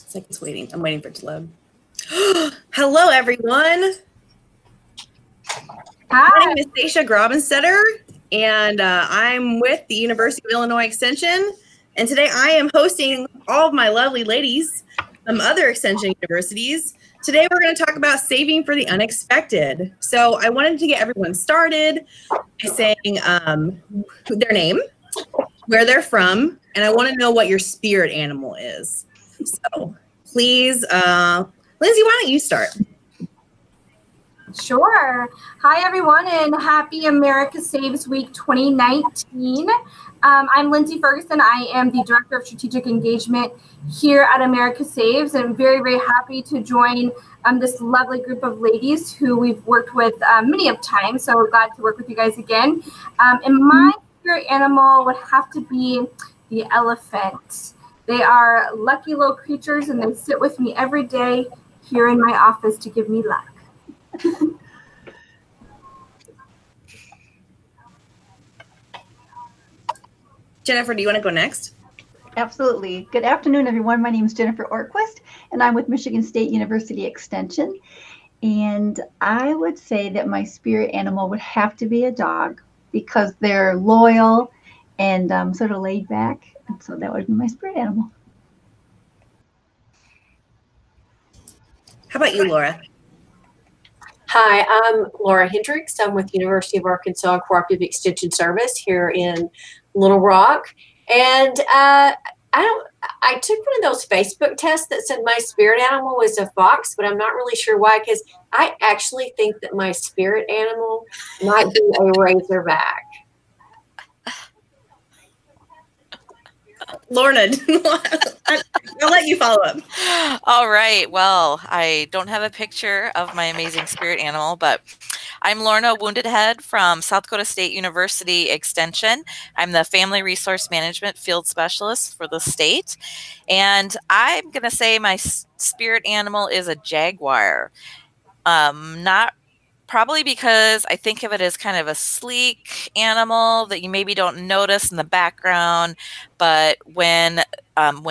It's like it's waiting. I'm waiting for it to load. Hello, everyone. Hi. My name is Sasha Grabenstetter, and I'm with the University of Illinois Extension. And today I am hosting all of my lovely ladies from other Extension universities. Today we're going to talk about saving for the unexpected. So I wanted to get everyone started by saying their name, where they're from, and I want to know what your spirit animal is. So please, Lindsay, why don't you start? Sure. Hi, everyone, and happy America Saves Week 2019. I'm Lindsay Ferguson. I am the Director of Strategic Engagement here at America Saves, and I'm very, very happy to join this lovely group of ladies who we've worked with many of times. So we're glad to work with you guys again. And my spirit animal would have to be the elephant. They are lucky little creatures, and they sit with me every day here in my office to give me luck. Jinnifer, do you want to go next? Absolutely. Good afternoon, everyone. My name is Jinnifer Ortquist, and I'm with Michigan State University Extension. And I would say that my spirit animal would have to be a dog because they're loyal and sort of laid back. And so that would be my spirit animal. How about you, Laura? Hi, I'm Laura Hendrix. I'm with University of Arkansas Cooperative Extension Service here in Little Rock. And I took one of those Facebook tests that said my spirit animal was a fox, but I'm not really sure why, because I actually think that my spirit animal might be a razorback. Lorna, I'll let you follow up. All right. Well, I don't have a picture of my amazing spirit animal, but I'm Lorna Wounded Head from South Dakota State University Extension. I'm the Family Resource Management Field Specialist for the state. And I'm going to say my spirit animal is a jaguar. Not probably because I think of it as kind of a sleek animal that you maybe don't notice in the background, but when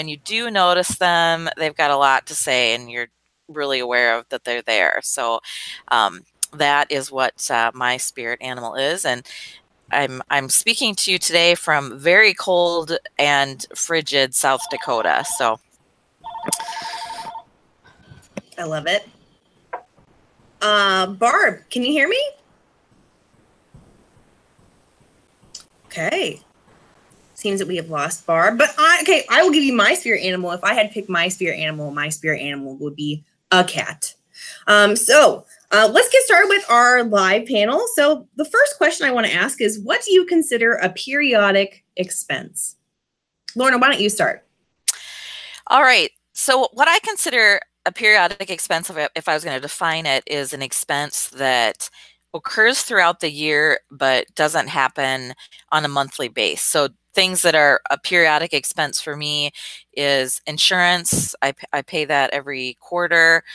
you do notice them, they've got a lot to say, and you're really aware of that they're there. So that is what my spirit animal is, and I'm speaking to you today from very cold and frigid South Dakota. So I love it. Barb, can you hear me? Okay. Seems that we have lost Barb, but I will give you my spirit animal. If I had picked my spirit animal would be a cat. So let's get started with our live panel. So the first question I want to ask is, what do you consider a periodic expense? Lorna, why don't you start? All right. So what I consider a periodic expense, if I was going to define it, is an expense that occurs throughout the year but doesn't happen on a monthly basis. So things that are a periodic expense for me is insurance. I pay that every quarter.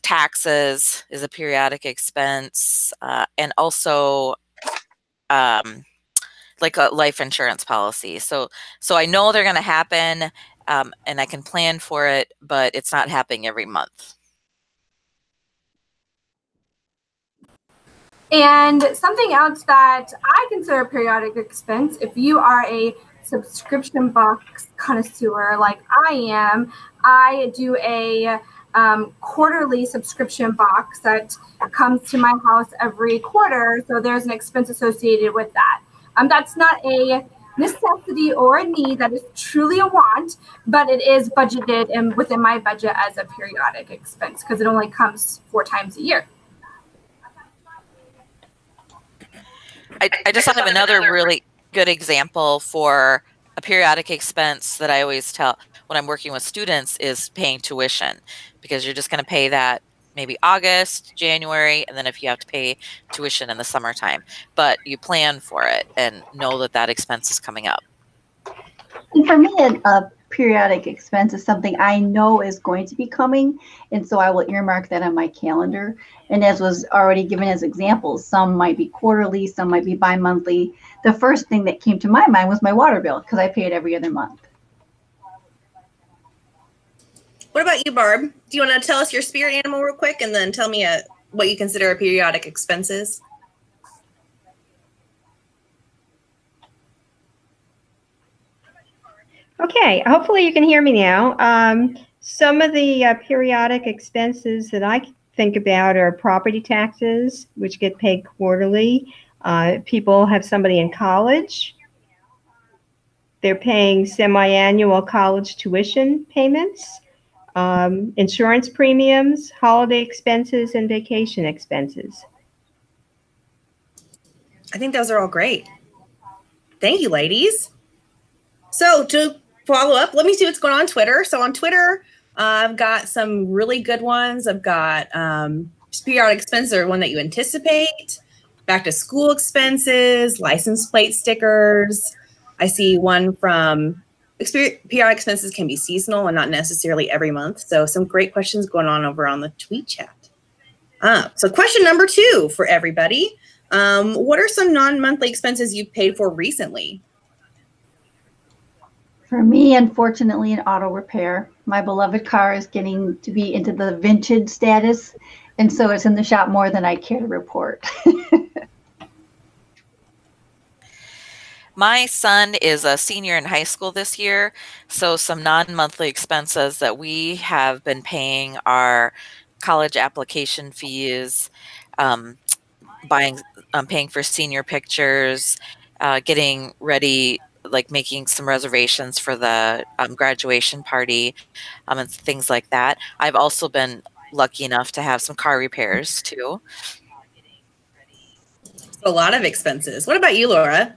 Taxes is a periodic expense, and also like a life insurance policy. So I know they're going to happen. And I can plan for it, but it's not happening every month. And something else that I consider a periodic expense, if you are a subscription box connoisseur like I am, I do a quarterly subscription box that comes to my house every quarter. So there's an expense associated with that. That's not a necessity or a need, that is truly a want, but it is budgeted and within my budget as a periodic expense because it only comes 4 times a year. I just have another really good example for a periodic expense that I always tell when I'm working with students is paying tuition, because you're just going to pay that maybe August, January, and then if you have to pay tuition in the summertime, but you plan for it and know that that expense is coming up. And for me, a periodic expense is something I know is going to be coming, and so I will earmark that on my calendar. And as was already given as examples, some might be quarterly, some might be bi-monthly. The first thing that came to my mind was my water bill, because I pay it every other month. What about you, Barb? Do you want to tell us your spirit animal real quick and then tell me what you consider a periodic expenses? Okay, hopefully you can hear me now. Some of the periodic expenses that I think about are property taxes, which get paid quarterly. People have somebody in college. They're paying semi-annual college tuition payments, insurance premiums, holiday expenses, and vacation expenses. I think those are all great. Thank you, ladies. So to follow up, let me see what's going on Twitter. So on Twitter, I've got some really good ones. I've got periodic expenses are one that you anticipate, back to school expenses, license plate stickers. I see one from periodic expenses can be seasonal and not necessarily every month. So some great questions going on over on the tweet chat. So question number 2 for everybody. What are some non-monthly expenses you've paid for recently? For me, unfortunately, an auto repair. My beloved car is getting to be into the vintage status, and so it's in the shop more than I care to report. My son is a senior in high school this year, so some non-monthly expenses that we have been paying are college application fees, paying for senior pictures, getting ready, like making some reservations for the graduation party, and things like that. I've also been lucky enough to have some car repairs too. A lot of expenses. What about you, Laura?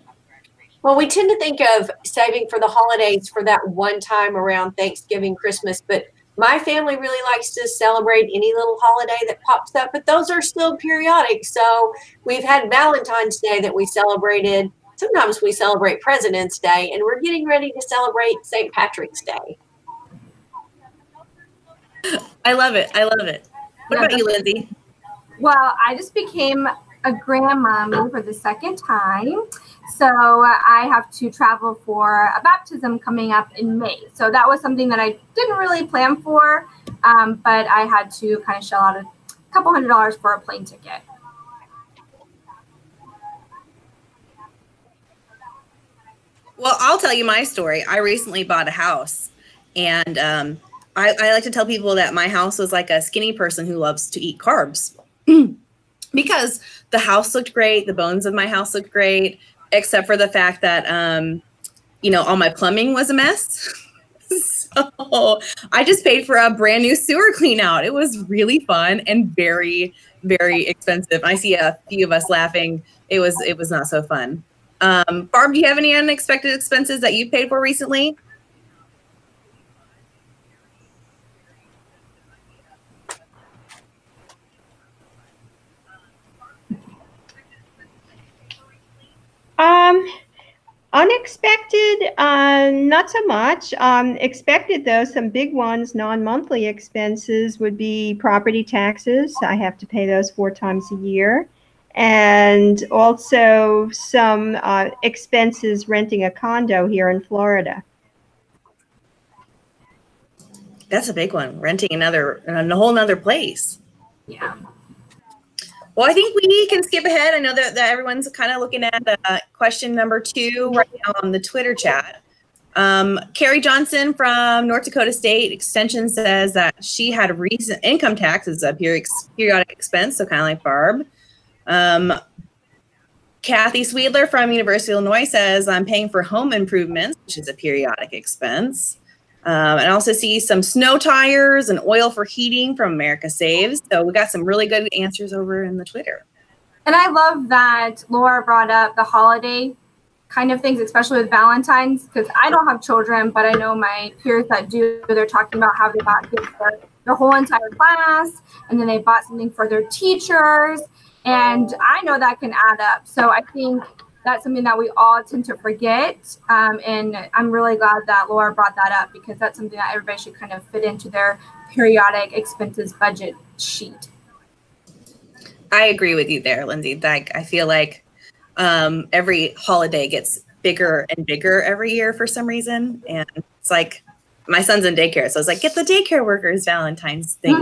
Well, we tend to think of saving for the holidays for that one time around Thanksgiving, Christmas, but my family really likes to celebrate any little holiday that pops up, but those are still periodic. So we've had Valentine's Day that we celebrated. Sometimes we celebrate President's Day, and we're getting ready to celebrate St. Patrick's Day. I love it. I love it. What about you, Lindsay? Well, I just became a grandmommy for the second time. So I have to travel for a baptism coming up in May. So that was something that I didn't really plan for, but I had to kind of shell out a couple $100s for a plane ticket. Well, I'll tell you my story. I recently bought a house, and I like to tell people that my house was like a skinny person who loves to eat carbs because the house looked great. The bones of my house looked great, except for the fact that, all my plumbing was a mess. So I just paid for a brand new sewer clean out. It was really fun and very, very expensive. I see a few of us laughing. It was not so fun. Barb, do you have any unexpected expenses that you paid for recently? Unexpected, not so much. Expected though, some big ones, non-monthly expenses would be property taxes. I have to pay those 4 times a year. And also some expenses renting a condo here in Florida. That's a big one, renting a whole nother place. Yeah. Well, I think we can skip ahead. I know that everyone's kind of looking at question number 2 right now on the Twitter chat. Carrie Johnson from North Dakota State Extension says that she had recent income tax as a periodic expense, so kind of like Barb. Kathy Sweedler from University of Illinois says, I'm paying for home improvements, which is a periodic expense. And I also see some snow tires and oil for heating from America Saves. So we got some really good answers over in the Twitter. And I love that Laura brought up the holiday kind of things, especially with Valentine's, because I don't have children, but I know my peers that do. They're talking about how they bought gifts for their whole entire class, and then they bought something for their teachers. And I know that can add up. So I think that's something that we all tend to forget. And I'm really glad that Laura brought that up, because that's something that everybody should kind of fit into their periodic expenses budget sheet. I agree with you there, Lindsay. Like, I feel like every holiday gets bigger and bigger every year for some reason. And it's like, my son's in daycare, so I was like, get the daycare workers Valentine's thing.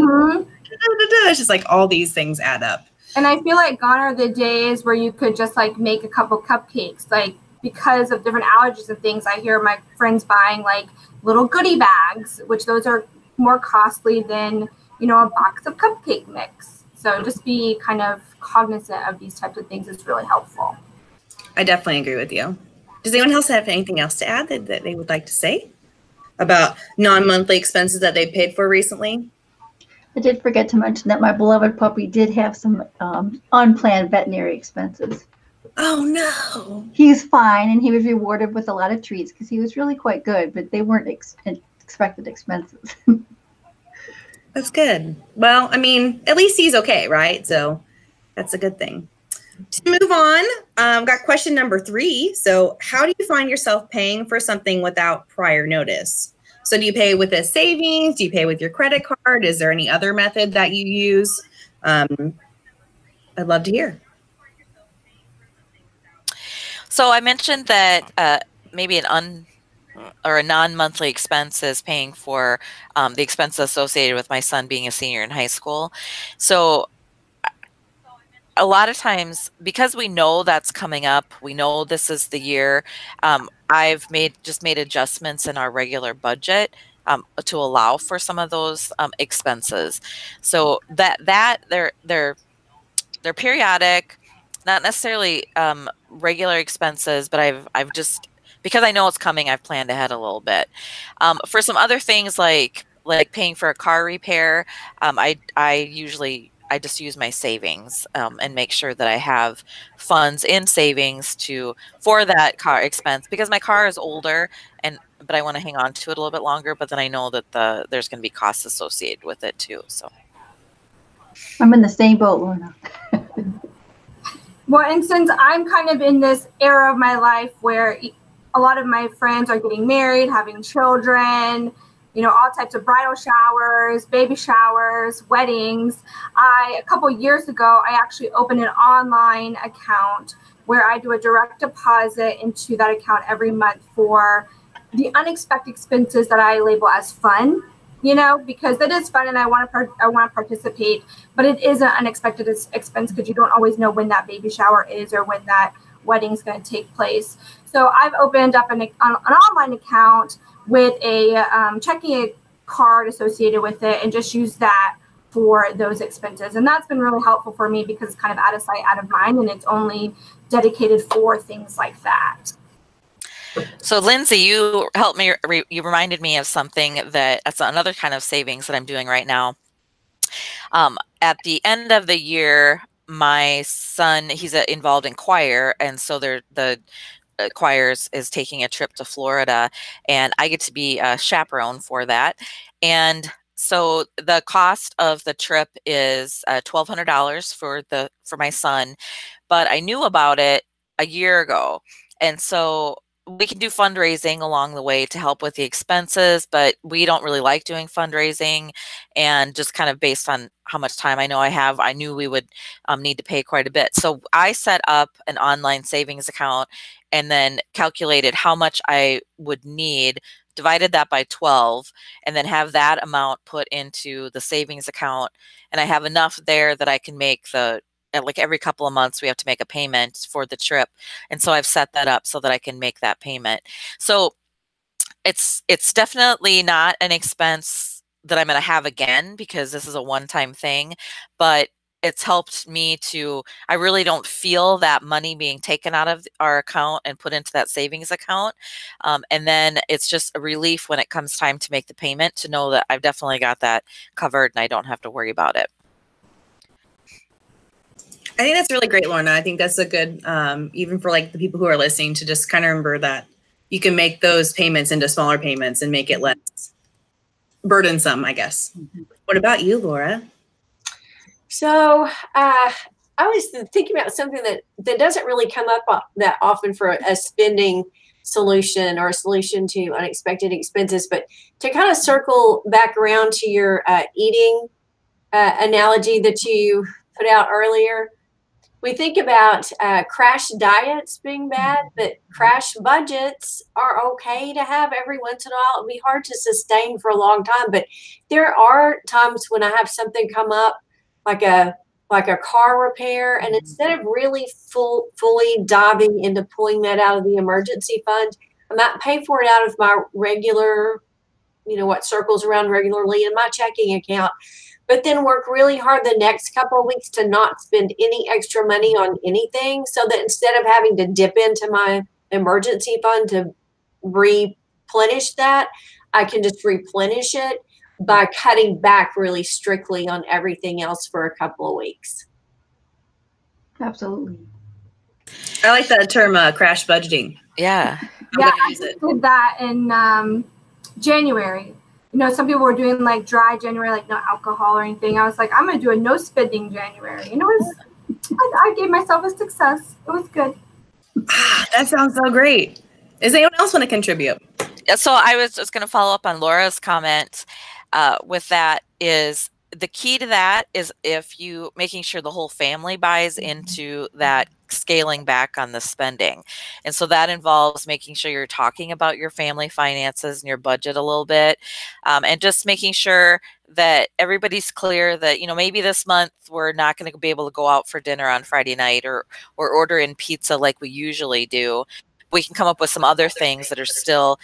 It's just like all these things add up. And I feel like gone are the days where you could just like make a couple cupcakes, like because of different allergies and things. I hear my friends buying like little goodie bags, which those are more costly than, you know, a box of cupcake mix. So just be kind of cognizant of these types of things is really helpful. I definitely agree with you. Does anyone else have anything else to add that they would like to say about non-monthly expenses that they paid for recently? I did forget to mention that my beloved puppy did have some unplanned veterinary expenses. Oh, no. He's fine, and he was rewarded with a lot of treats because he was really quite good, but they weren't expected expenses. That's good. Well, I mean, at least he's okay, right? So that's a good thing. To move on, got question number 3. So how do you find yourself paying for something without prior notice? So do you pay with a savings? Do you pay with your credit card? Is there any other method that you use? I'd love to hear. So I mentioned that maybe a non-monthly expense is paying for the expenses associated with my son being a senior in high school. So a lot of times, because we know that's coming up, we know this is the year, I've just made adjustments in our regular budget to allow for some of those expenses. So they're periodic, not necessarily regular expenses, but I've just, because I know it's coming, I've planned ahead a little bit. For some other things like paying for a car repair, I just use my savings and make sure that I have funds in savings for that car expense, because my car is older but I want to hang on to it a little bit longer, but then I know that there's going to be costs associated with it too. So I'm in the same boat, Lorna. Well, and since I'm kind of in this era of my life where a lot of my friends are getting married, having children, you know, all types of bridal showers, baby showers, weddings. A couple years ago, I actually opened an online account where I do a direct deposit into that account every month for the unexpected expenses that I label as fun, you know, because it is fun and I want to participate, but it is an unexpected expense because you don't always know when that baby shower is or when that wedding is going to take place. So I've opened up an online account with a checking card associated with it and just use that for those expenses. And that's been really helpful for me because it's kind of out of sight, out of mind, and it's only dedicated for things like that. So Lindsay, you helped me, you reminded me of something that's another kind of savings that I'm doing right now. At the end of the year, my son, he's involved in choir, and so the choirs is taking a trip to Florida, and I get to be a chaperone for that. And so the cost of the trip is $1,200 for my son, but I knew about it a year ago, and so we can do fundraising along the way to help with the expenses, but we don't really like doing fundraising, and just kind of based on how much time I know I have, I knew we would need to pay quite a bit. So I set up an online savings account and then calculated how much I would need, divided that by 12, and then have that amount put into the savings account. And I have enough there that I can make like every couple of months we have to make a payment for the trip. And so I've set that up so that I can make that payment. So it's definitely not an expense that I'm going to have again, because this is a one-time thing, but it's helped me I really don't feel that money being taken out of our account and put into that savings account. And then it's just a relief when it comes time to make the payment to know that I've definitely got that covered and I don't have to worry about it. I think that's really great, Lorna. I think that's a good, even for like the people who are listening, to just kind of remember that you can make those payments into smaller payments and make it less burdensome, I guess. Mm-hmm. What about you, Laura? So I was thinking about something that doesn't really come up that often for a spending solution or a solution to unexpected expenses, but to kind of circle back around to your eating analogy that you put out earlier. we think about crash diets being bad, but crash budgets are okay to have every once in a while. It'll be hard to sustain for a long time, but there are times when I have something come up, like a car repair, and instead of really fully diving into pulling that out of the emergency fund, I might pay for it out of my regular, what circles around regularly in my checking account, but then work really hard the next couple of weeks to not spend any extra money on anything, so that instead of having to dip into my emergency fund to replenish that, I can just replenish it by cutting back really strictly on everything else for a couple of weeks. Absolutely. I like that term, crash budgeting. Yeah. I did that in January. Some people were doing like dry January, like no alcohol or anything. I was like, I'm going to do a no spending January. And I gave myself a success. It was good. That sounds so great. Does anyone else want to contribute? So I was just going to follow up on Laura's comment with that. Is the key to that is if you making sure the whole family buys into that scaling back on the spending. And so that involves making sure you're talking about your family finances and your budget a little bit, and just making sure that everybody's clear that, maybe this month we're not going to be able to go out for dinner on Friday night or order in pizza like we usually do. We can come up with some other things that are still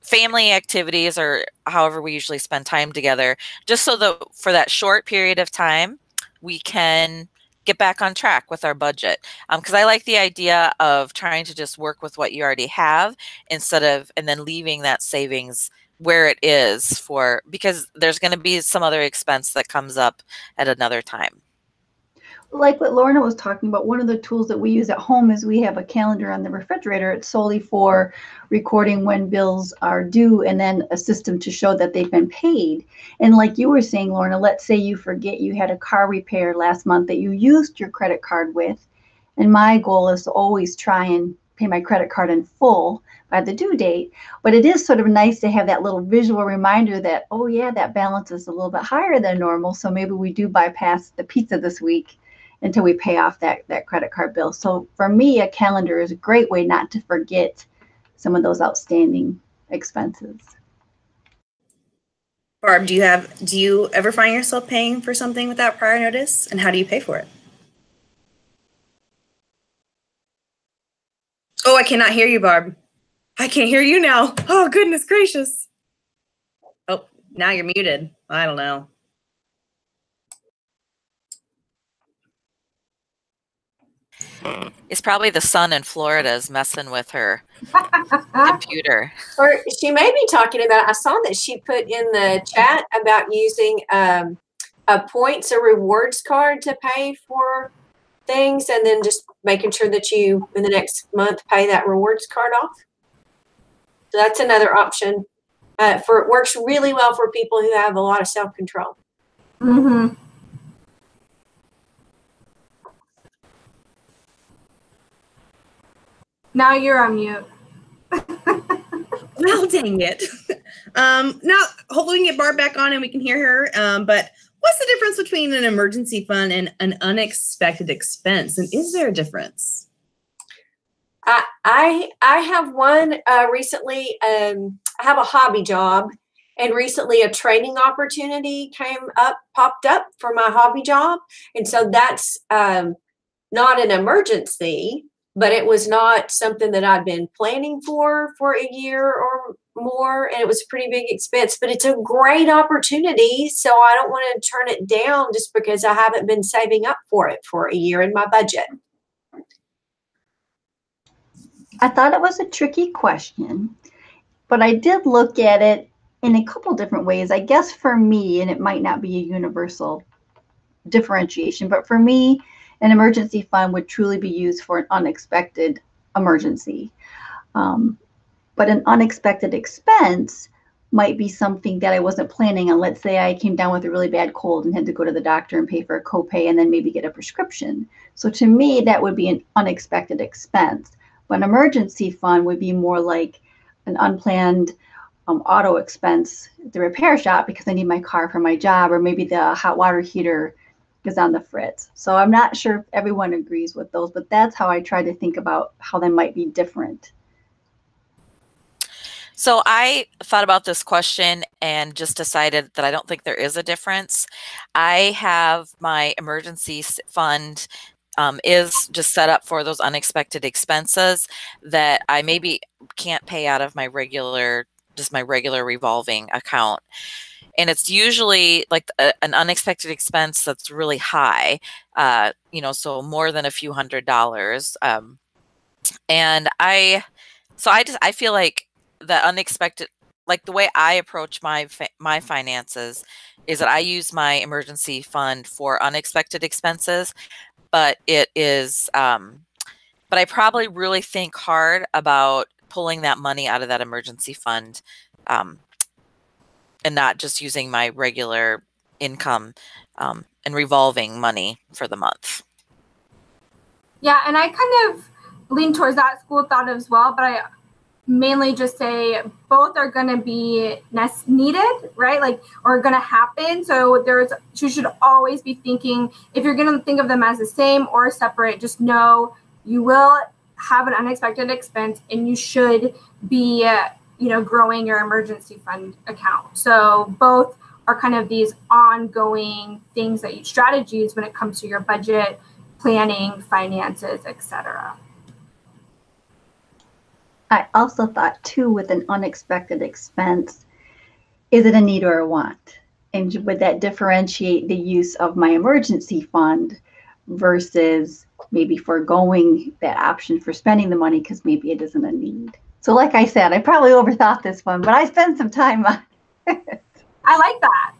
family activities or however we usually spend time together, just so that for that short period of time, we can get back on track with our budget. Because I like the idea of trying to just work with what you already have and then leaving that savings where it is because there's going to be some other expense that comes up at another time. Like what Lorna was talking about, one of the tools that we use at home is we have a calendar on the refrigerator. It's solely for recording when bills are due and then a system to show that they've been paid. And like you were saying, Lorna, let's say you forget you had a car repair last month that you used your credit card with. And my goal is to always try and pay my credit card in full by the due date. But it is sort of nice to have that little visual reminder that, oh yeah, that balance is a little bit higher than normal. So maybe we do bypass the pizza this week until we pay off that credit card bill. So for me, a calendar is a great way not to forget some of those outstanding expenses. Barb, do you ever find yourself paying for something without prior notice? And how do you pay for it? Oh, I cannot hear you, Barb. I can't hear you now. Oh, goodness gracious. Oh, now you're muted. I don't know. It's probably the sun in Florida is messing with her computer. Or she may be talking about, I saw that she put in the chat about using a points or rewards card to pay for things, and then just making sure that you, in the next month, pay that rewards card off. So that's another option. It works really well for people who have a lot of self-control. Mm-hmm. Now you're on mute. Well, dang it. Now, hopefully we can get Barb back on and we can hear her. But what's the difference between an emergency fund and an unexpected expense? And is there a difference? I have one recently. I have a hobby job, and recently a training opportunity popped up for my hobby job. And so that's not an emergency, but it was not something that I'd been planning for a year or more. And it was a pretty big expense, but it's a great opportunity. So I don't want to turn it down just because I haven't been saving up for it for a year in my budget. I thought it was a tricky question, but I did look at it in a couple different ways. I guess for me, and it might not be a universal differentiation, but for me, an emergency fund would truly be used for an unexpected emergency. But an unexpected expense might be something that I wasn't planning on. Let's say I came down with a really bad cold and had to go to the doctor and pay for a copay and then maybe get a prescription. So to me, that would be an unexpected expense. But an emergency fund would be more like an unplanned auto expense at the repair shop because I need my car for my job, or maybe the hot water heater is on the fritz. So I'm not sure if everyone agrees with those, but that's how I try to think about how they might be different. So I thought about this question and just decided that I don't think there is a difference. I have my emergency fund is just set up for those unexpected expenses that I maybe can't pay out of my regular revolving account. And it's usually like an unexpected expense that's really high, so more than a few $100s. And I feel like the unexpected, like the way I approach my finances is that I use my emergency fund for unexpected expenses, but it is, but I probably really think hard about pulling that money out of that emergency fund, and not just using my regular income and revolving money for the month. Yeah, and I kind of lean towards that school of thought as well, but I mainly just say both are going to be needed, right? Like, or going to happen. So you should always be thinking, if you're going to think of them as the same or separate, just know you will have an unexpected expense and you should be, growing your emergency fund account. So both are kind of these ongoing things that you strategies when it comes to your budget, planning, finances, etc. I also thought too, with an unexpected expense, is it a need or a want? And would that differentiate the use of my emergency fund versus maybe foregoing that option for spending the money because maybe it isn't a need? So like I said, I probably overthought this one, but I spent some time on it. I like that.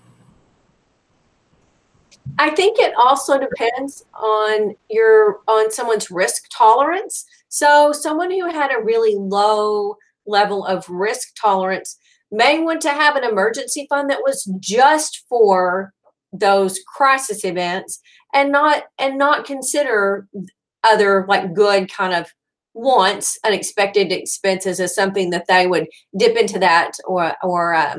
I think it also depends on someone's risk tolerance. So someone who had a really low level of risk tolerance may want to have an emergency fund that was just for those crisis events and not consider other like good kind of wants, unexpected expenses as something that they would dip into that or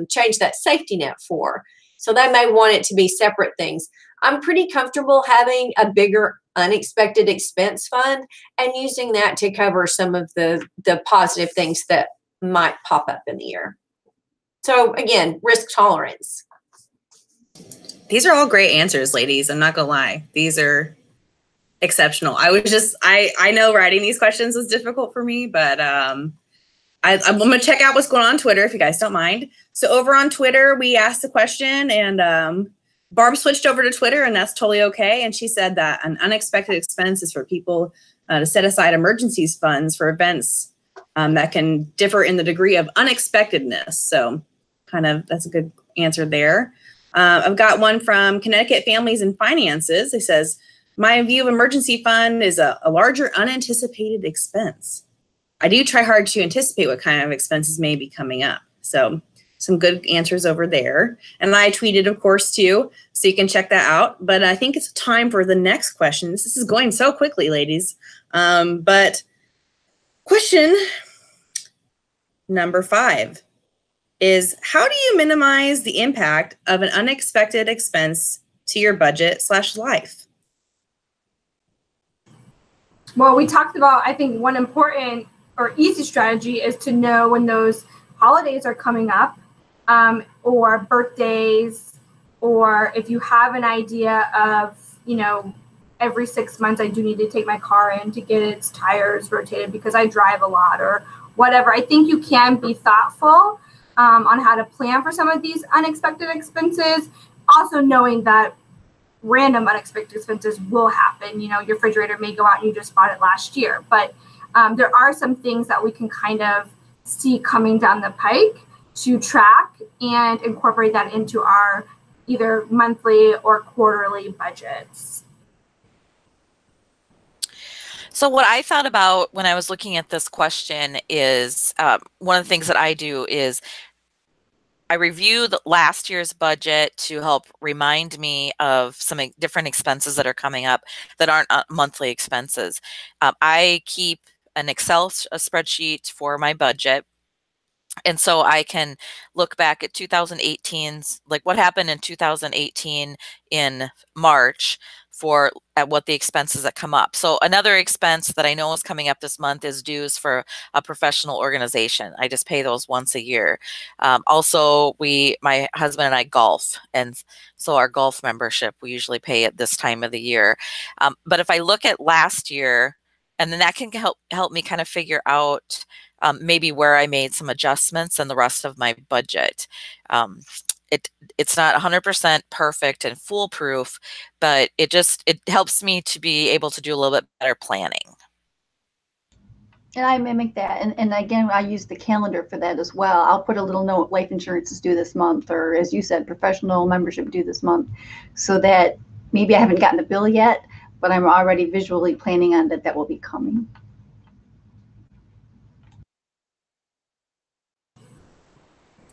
change that safety net for. So they may want it to be separate things. I'm pretty comfortable having a bigger unexpected expense fund and using that to cover some of the positive things that might pop up in the year. So again, risk tolerance. These are all great answers, ladies. I'm not gonna lie. These are exceptional. I know writing these questions was difficult for me, but I'm gonna check out what's going on Twitter if you guys don't mind. So over on Twitter, we asked the question and Barb switched over to Twitter, and that's totally okay. And she said that an unexpected expense is for people to set aside emergencies funds for events that can differ in the degree of unexpectedness. So that's a good answer there. I've got one from Connecticut Families and Finances. It says, my view of emergency fund is a larger unanticipated expense. I do try hard to anticipate what kind of expenses may be coming up. So some good answers over there. And I tweeted, of course, too, so you can check that out. But I think it's time for the next question. This is going so quickly, ladies. But question number 5 is, how do you minimize the impact of an unexpected expense to your budget/life? Well, we talked about, I think one important or easy strategy is to know when those holidays are coming up, or birthdays, or if you have an idea of, every 6 months I do need to take my car in to get its tires rotated because I drive a lot or whatever. I think you can be thoughtful on how to plan for some of these unexpected expenses. Also knowing that random unexpected expenses will happen. Your refrigerator may go out and you just bought it last year, but there are some things that we can kind of see coming down the pike to track and incorporate that into our either monthly or quarterly budgets. So what I thought about when I was looking at this question is one of the things that I do is I review the last year's budget to help remind me of some different expenses that are coming up that aren't monthly expenses. I keep an Excel spreadsheet for my budget. And so I can look back at 2018's, like what happened in 2018 in March at what the expenses that come up. So another expense that I know is coming up this month is dues for a professional organization. I just pay those once a year. Also, my husband and I golf, and so our golf membership, we usually pay at this time of the year. But if I look at last year, and then that can help me kind of figure out maybe where I made some adjustments and the rest of my budget. It's not 100% perfect and foolproof, but it helps me to be able to do a little bit better planning. And I mimic that. And again, I use the calendar for that as well. I'll put a little note, life insurance is due this month, or as you said, professional membership due this month, so that maybe I haven't gotten the bill yet, but I'm already visually planning on that will be coming.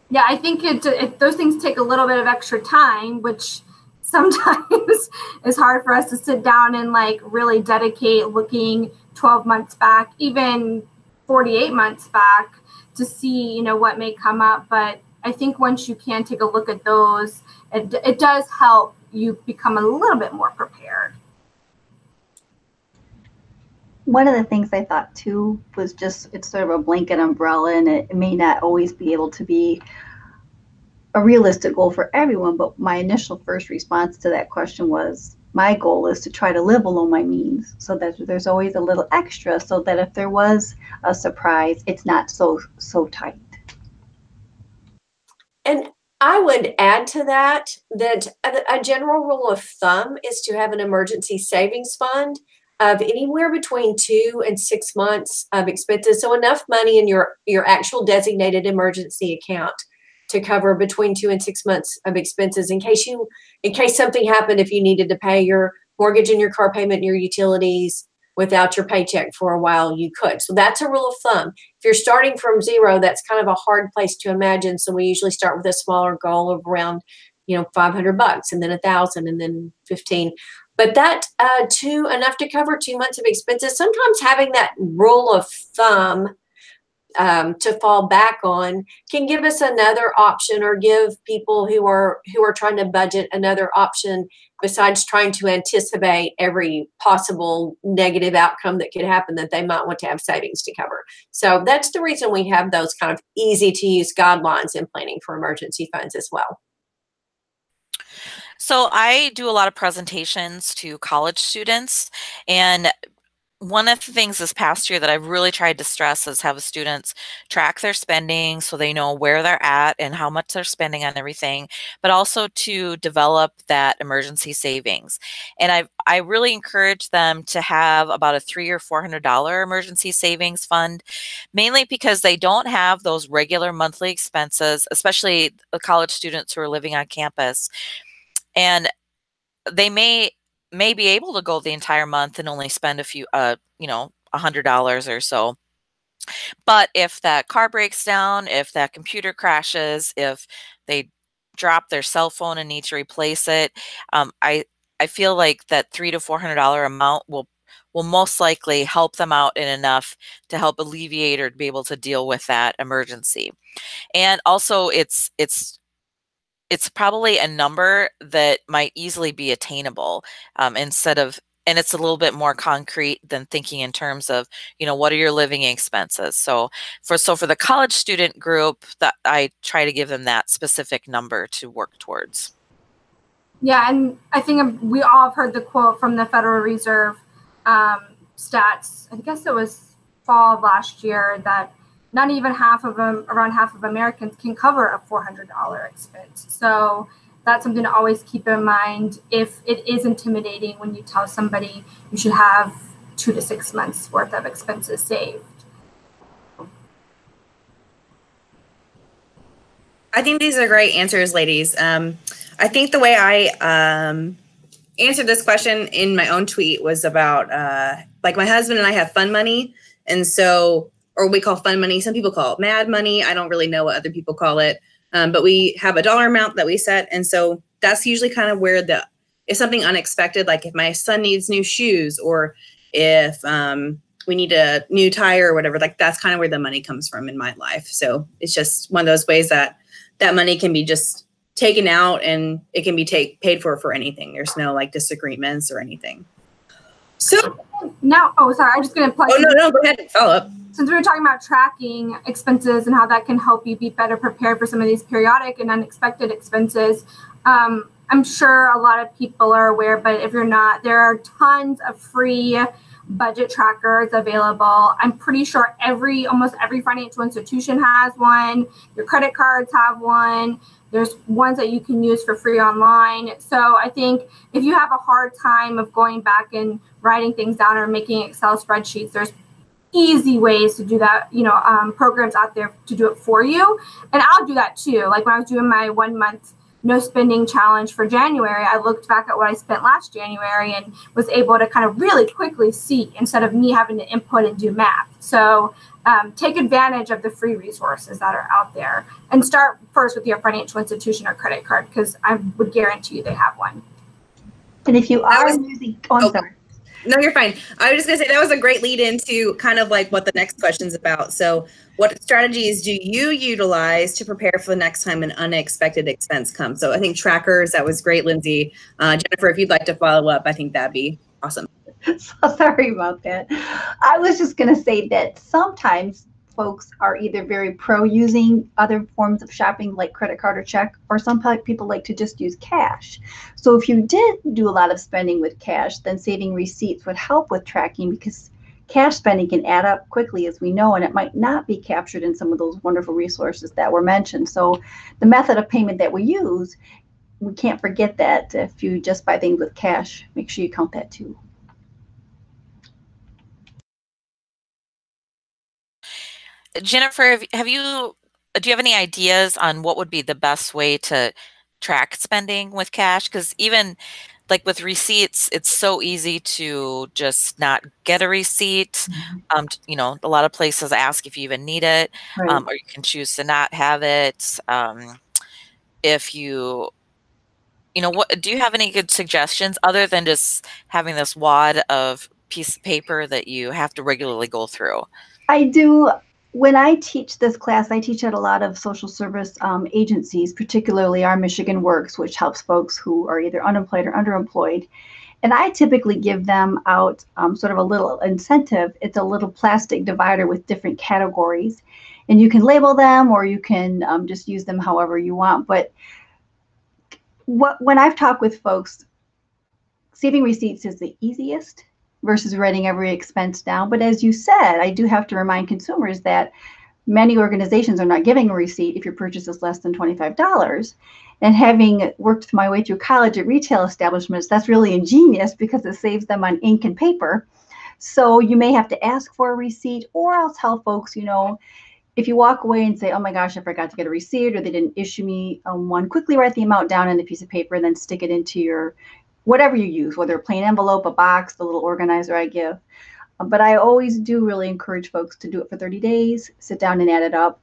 Yeah, I think those things take a little bit of extra time, which sometimes is hard for us to sit down and like really dedicate looking 12 months back, even 48 months back to see, you know, what may come up. But I think once you can take a look at those, it does help you become a little bit more prepared. One of the things I thought too was just, it's sort of a blanket umbrella, and it may not always be able to be a realistic goal for everyone, but my initial first response to that question was, my goal is to try to live below my means, so that there's always a little extra, so that if there was a surprise, it's not so tight. And I would add to that a general rule of thumb is to have an emergency savings fund of anywhere between 2 and 6 months of expenses. So enough money in your actual designated emergency account to cover between 2 and 6 months of expenses in case something happened, if you needed to pay your mortgage and your car payment and your utilities without your paycheck for a while, you could. So that's a rule of thumb. If you're starting from zero, that's kind of a hard place to imagine. So we usually start with a smaller goal of around, $500 and then 1,000 and then 15. But that enough to cover 2 months of expenses. Sometimes having that rule of thumb to fall back on can give us another option, or give people who are trying to budget another option besides trying to anticipate every possible negative outcome that could happen that they might want to have savings to cover. So that's the reason we have those kind of easy to use guidelines in planning for emergency funds as well. So I do a lot of presentations to college students, and one of the things this past year that I've really tried to stress is have students track their spending so they know where they're at and how much they're spending on everything, but also to develop that emergency savings. And I really encourage them to have about a $300 or $400 emergency savings fund, mainly because they don't have those regular monthly expenses, especially the college students who are living on campus. And they may be able to go the entire month and only spend a few, $100 or so. But if that car breaks down, if that computer crashes, if they drop their cell phone and need to replace it, I feel like that $300 to $400 amount will most likely help them out in enough to help alleviate or to be able to deal with that emergency. And also, it's probably a number that might easily be attainable and it's a little bit more concrete than thinking in terms of, what are your living expenses? So for the college student group, that I try to give them that specific number to work towards. Yeah, and I think we all have heard the quote from the Federal Reserve stats. I guess it was fall of last year that not even around half of Americans can cover a $400 expense. So that's something to always keep in mind if it is intimidating when you tell somebody you should have 2 to 6 months worth of expenses saved. I think these are great answers, ladies. I think the way I answered this question in my own tweet was about like my husband and I have fun money. And so, or we call fun money. Some people call it mad money. I don't really know what other people call it. But we have a dollar amount that we set. And so that's usually kind of where if something unexpected, like if my son needs new shoes, or if we need a new tire or whatever, like that's kind of where the money comes from in my life. So it's just one of those ways that that money can be just taken out and it can be paid for anything. There's no like disagreements or anything. So now, oh, sorry, I'm just going to plug. Oh, no, go ahead. Follow up. Since we were talking about tracking expenses and how that can help you be better prepared for some of these periodic and unexpected expenses, I'm sure a lot of people are aware, but if you're not, there are tons of free budget trackers available. I'm pretty sure almost every financial institution has one. Your credit cards have one. There's ones that you can use for free online. So I think if you have a hard time of going back and writing things down or making Excel spreadsheets, there's easy ways to do that, programs out there to do it for you. And I'll do that too. Like when I was doing my 1 month no spending challenge for January, I looked back at what I spent last January and was able to kind of really quickly see instead of me having to input and do math. So take advantage of the free resources that are out there and start first with your financial institution or credit card, because I would guarantee you they have one. And if you are using, I'm sorry. No, you're fine. I was just going to say that was a great lead into kind of like what the next question's about. So what strategies do you utilize to prepare for the next time an unexpected expense comes? So I think trackers, that was great, Lindsay. Jinnifer, if you'd like to follow up, I think that'd be awesome. So sorry about that. I was just going to say that sometimes folks are either very pro using other forms of shopping like credit card or check, or some people like to just use cash. So if you did do a lot of spending with cash, then saving receipts would help with tracking, because cash spending can add up quickly, as we know, and it might not be captured in some of those wonderful resources that were mentioned. So the method of payment that we use, we can't forget that if you just buy things with cash, make sure you count that too. Jinnifer, do you have any ideas on what would be the best way to track spending with cash? Because even like with receipts, it's so easy to just not get a receipt. A lot of places ask if you even need it, Right. or you can choose to not have it. If you what do you have any good suggestions other than just having this wad of piece of paper that you have to regularly go through? I do. When I teach this class, I teach at a lot of social service agencies, particularly our Michigan Works, which helps folks who are either unemployed or underemployed. And I typically give them out sort of a little incentive. It's a little plastic divider with different categories. And you can label them, or you can just use them however you want. But when I've talked with folks, saving receipts is the easiest versus writing every expense down. But as you said, I do have to remind consumers that many organizations are not giving a receipt if your purchase is less than $25. And having worked my way through college at retail establishments, that's really ingenious because it saves them on ink and paper. So you may have to ask for a receipt, or I'll tell folks, if you walk away and say, oh my gosh, I forgot to get a receipt, or they didn't issue me one, quickly write the amount down on a piece of paper and then stick it into your whatever you use, whether a plain envelope, a box, the little organizer I give. But I always do really encourage folks to do it for 30 days, sit down and add it up.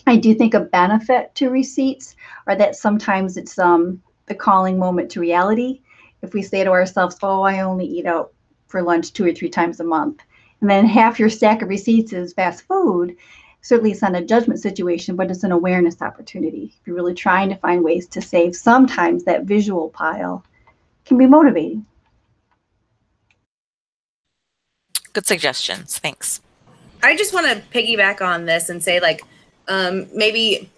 I do think a benefit to receipts are that sometimes it's the calling moment to reality. If we say to ourselves, oh, I only eat out for lunch 2 or 3 times a month, and then half your stack of receipts is fast food, certainly it's not a judgment situation, but it's an awareness opportunity. If you're really trying to find ways to save, sometimes that visual pile can be motivating. Good suggestions. Thanks. I just want to piggyback on this and say, like, maybe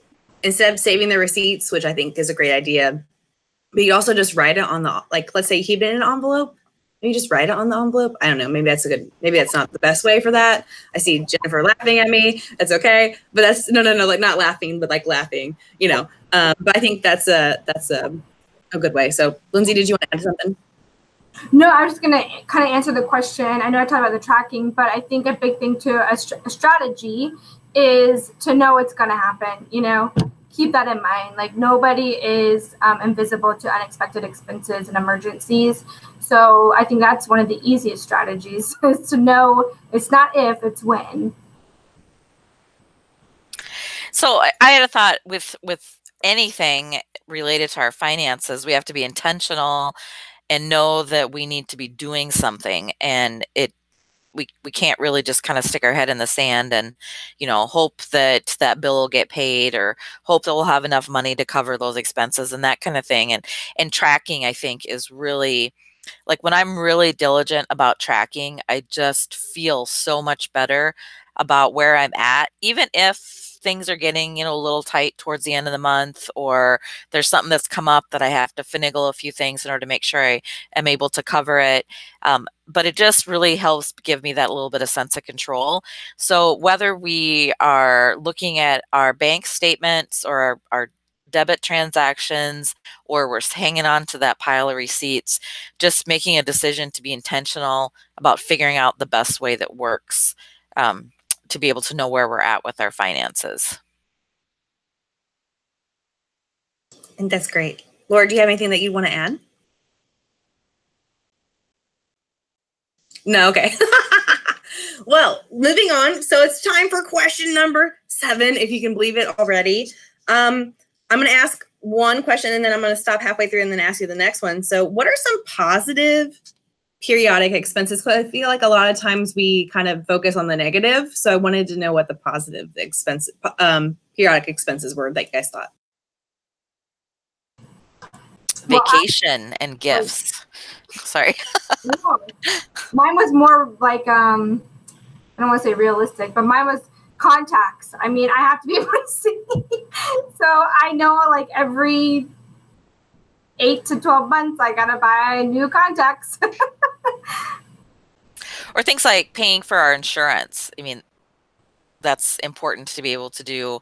instead of saving the receipts, which I think is a great idea, but you also just write it on the, like, let's say you keep it in an envelope, maybe just write it on the envelope. I don't know. Maybe that's not the best way for that. I see Jinnifer laughing at me. That's okay. But that's, no, like not laughing, but like laughing, But I think that's a good way. So Lindsay, did you want to add something? No, I was just going to kind of answer the question. I know I talked about the tracking, but I think a big thing to a strategy is to know it's going to happen. Keep that in mind. Like, nobody is invisible to unexpected expenses and emergencies. So I think that's one of the easiest strategies is to know it's not if, it's when. So I had a thought with anything related to our finances, we have to be intentional and know that we need to be doing something. And we can't really just kind of stick our head in the sand and, you know, hope that that bill will get paid or hope that we'll have enough money to cover those expenses and that kind of thing. And tracking, I think, is really, like, when I'm really diligent about tracking, I just feel so much better about where I'm at, even if things are getting, you know, a little tight towards the end of the month, or there's something that's come up that I have to finagle a few things in order to make sure I am able to cover it. But it just really helps give me that little bit of sense of control. So whether we are looking at our bank statements or our debit transactions, or we're hanging on to that pile of receipts, just making a decision to be intentional about figuring out the best way that works to be able to know where we're at with our finances. I think that's great. Laura, do you have anything that you want to add? No, okay. Well, moving on. So it's time for question number 7, if you can believe it already. I'm going to ask one question and then I'm going to stop halfway through and then ask you the next one. So what are some positive periodic expenses? Because I feel like a lot of times we kind of focus on the negative. So I wanted to know what the positive periodic expenses were that you guys thought. Vacation and gifts. Sorry. No. Mine was more like, I don't want to say realistic, but mine was contacts. I mean, I have to be able to see. So I know like every 8 to 12 months, I got to buy new contacts. Or things like paying for our insurance. I mean, that's important to be able to do.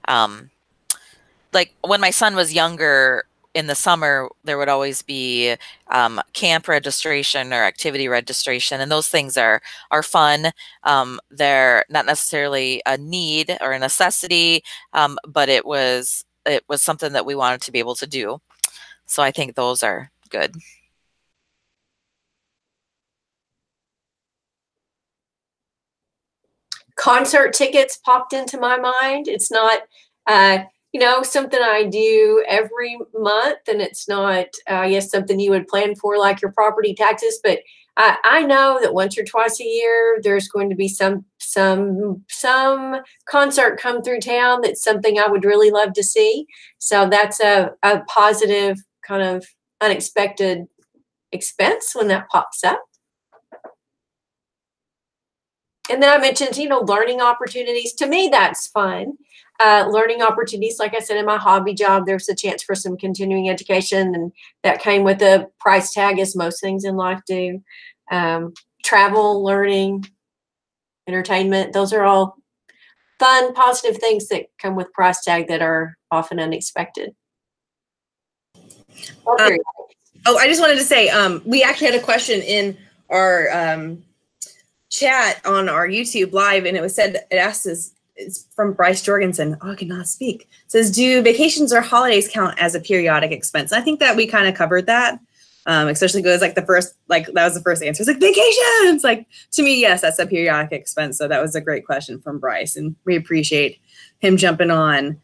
Like when my son was younger, in the summer, there would always be camp registration or activity registration, and those things are fun. They're not necessarily a need or a necessity, but it was something that we wanted to be able to do. So I think those are good. Concert tickets popped into my mind. It's not, you know, something I do every month, and it's not, yes, something you would plan for like your property taxes. But I know that once or twice a year, there's going to be some concert come through town. That's something I would really love to see. So that's a positive kind of unexpected expense when that pops up. And then I mentioned, you know, learning opportunities. To me, that's fun. Learning opportunities, like I said, in my hobby job, there's a chance for some continuing education, and that came with a price tag, as most things in life do. Travel, learning, entertainment, those are all fun, positive things that come with price tag that are often unexpected. I just wanted to say, we actually had a question in our chat on our YouTube live, and it asked us, it's from Bryce Jorgensen. Oh, I cannot speak. It says, do vacations or holidays count as a periodic expense? I think that we kind of covered that, especially because that was the first answer. It's like vacations. Like, to me, yes, that's a periodic expense. So that was a great question from Bryce, and we appreciate him jumping on.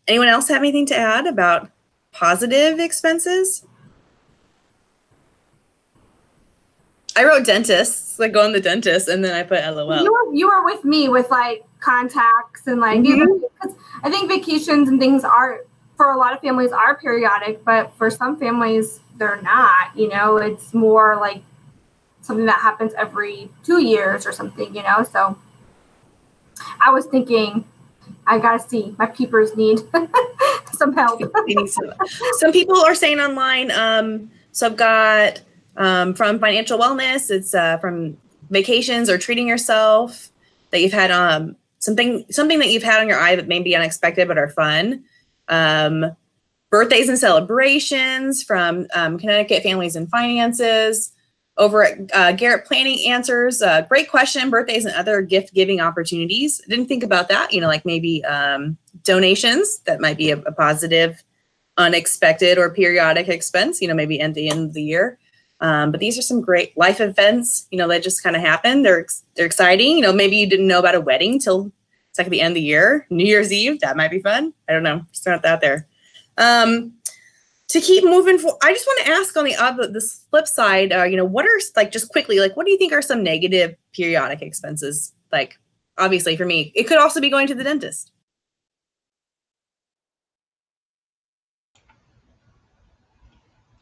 Anyone else have anything to add about positive expenses? I wrote dentists, like going to the dentist, and then I put LOL. You were with me with like contacts and like, because I think vacations and things are, for a lot of families, are periodic, but for some families they're not. You know, it's more like something that happens every 2 years or something. You know, so I was thinking, I gotta see, my peepers need some help. Some people are saying online. So I've got. From financial wellness, it's from vacations or treating yourself, that you've had something that you've had on your eye that may be unexpected but are fun. Birthdays and celebrations from Connecticut Families and Finances. Over at Garrett Planning Answers, great question, birthdays and other gift giving opportunities. I didn't think about that, you know, like maybe donations, that might be a positive, unexpected or periodic expense, you know, maybe at the end of the year. But these are some great life events, you know, that just kind of happen. They're exciting. You know, maybe you didn't know about a wedding till it's like at the end of the year, New Year's Eve. That might be fun. I don't know. Just throw that out there. to keep moving forward, I just want to ask on the flip side, what are, like, just quickly, like, what do you think are some negative periodic expenses? Like, obviously for me, it could also be going to the dentist.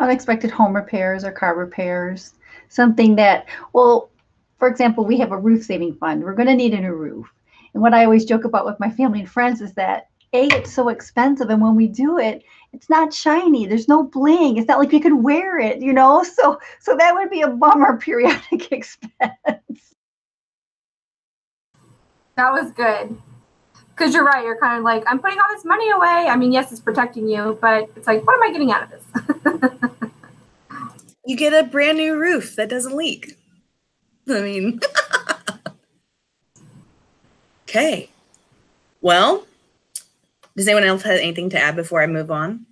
Unexpected home repairs or car repairs, something that, well, for example, we have a roof saving fund. We're going to need a new roof. And what I always joke about with my family and friends is that, it's so expensive, and when we do it, it's not shiny. There's no bling. It's not like we could wear it, So that would be a bummer periodic expense. That was good. Because you're right. You're kind of like, I'm putting all this money away. I mean, yes, it's protecting you, but it's like, what am I getting out of this? You get a brand new roof that doesn't leak. I mean, okay. Well, does anyone else have anything to add before I move on?